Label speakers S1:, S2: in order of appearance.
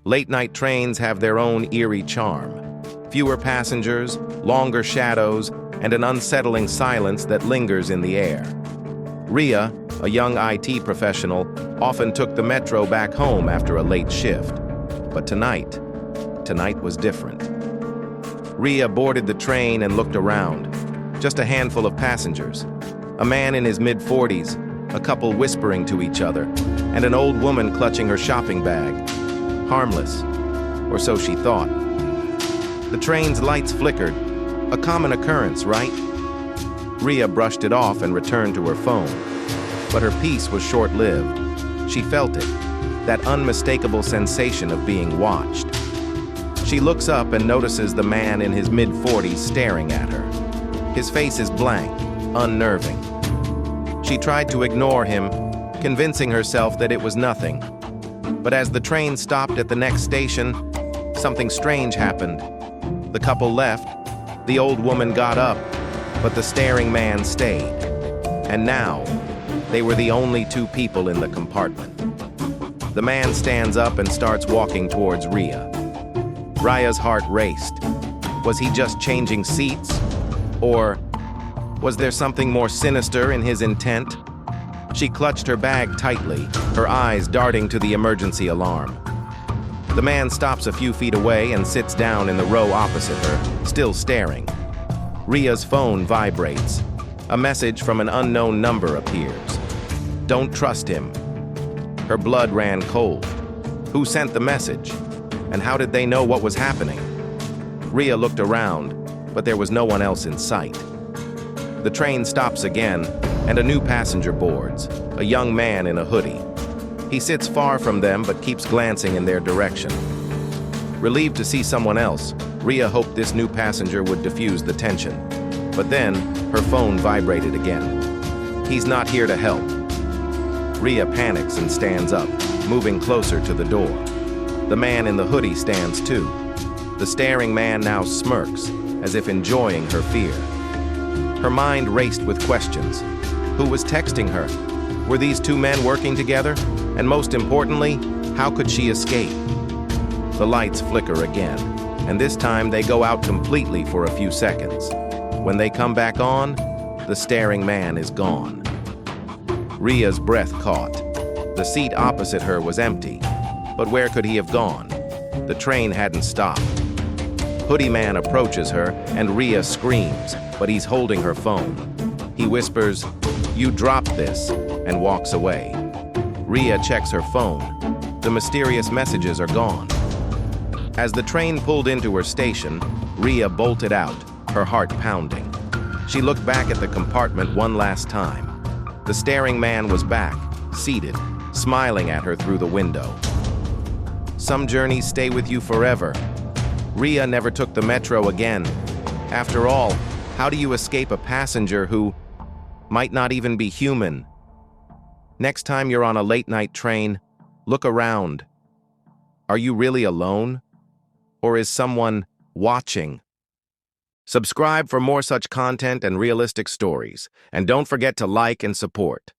S1: Late-night trains have their own eerie charm. Fewer passengers, longer shadows, and an unsettling silence that lingers in the air. Riya, a young IT professional, often took the metro back home after a late shift. But tonight was different. Riya boarded the train and looked around. Just a handful of passengers. A man in his mid-40s, a couple whispering to each other, and an old woman clutching her shopping bag. Harmless, or so she thought. The train's lights flickered. A common occurrence, right? Riya brushed it off and returned to her phone. But her peace was short-lived. She felt it, that unmistakable sensation of being watched. She looks up and notices the man in his mid-40s staring at her. His face is blank, unnerving. She tried to ignore him, convincing herself that it was nothing. But as the train stopped at the next station, something strange happened. The couple left, the old woman got up, but the staring man stayed. And now, they were the only two people in the compartment. The man stands up and starts walking towards Riya. Riya's heart raced. Was he just changing seats? Or was there something more sinister in his intent? She clutched her bag tightly, her eyes darting to the emergency alarm. The man stops a few feet away and sits down in the row opposite her, still staring. Riya's phone vibrates. A message from an unknown number appears. Don't trust him. Her blood ran cold. Who sent the message? And how did they know what was happening? Riya looked around, but there was no one else in sight. The train stops again, and a new passenger boards, a young man in a hoodie. He sits far from them but keeps glancing in their direction. Relieved to see someone else, Riya hoped this new passenger would diffuse the tension. But then, her phone vibrated again. He's not here to help. Riya panics and stands up, moving closer to the door. The man in the hoodie stands too. The staring man now smirks, as if enjoying her fear. Her mind raced with questions. Who was texting her? Were these two men working together? And most importantly, how could she escape? The lights flicker again, and this time they go out completely for a few seconds. When they come back on, the staring man is gone. Riya's breath caught. The seat opposite her was empty. But where could he have gone? The train hadn't stopped. Hoodie man approaches her, and Riya screams, but he's holding her phone. He whispers, "You dropped this," and walks away. Riya checks her phone. The mysterious messages are gone. As the train pulled into her station, Riya bolted out, her heart pounding. She looked back at the compartment one last time. The staring man was back, seated, smiling at her through the window. Some journeys stay with you forever. Riya never took the metro again. After all, how do you escape a passenger who might not even be human? Next time you're on a late-night train, look around. Are you really alone? Or is someone watching? Subscribe for more such content and realistic stories, and don't forget to like and support.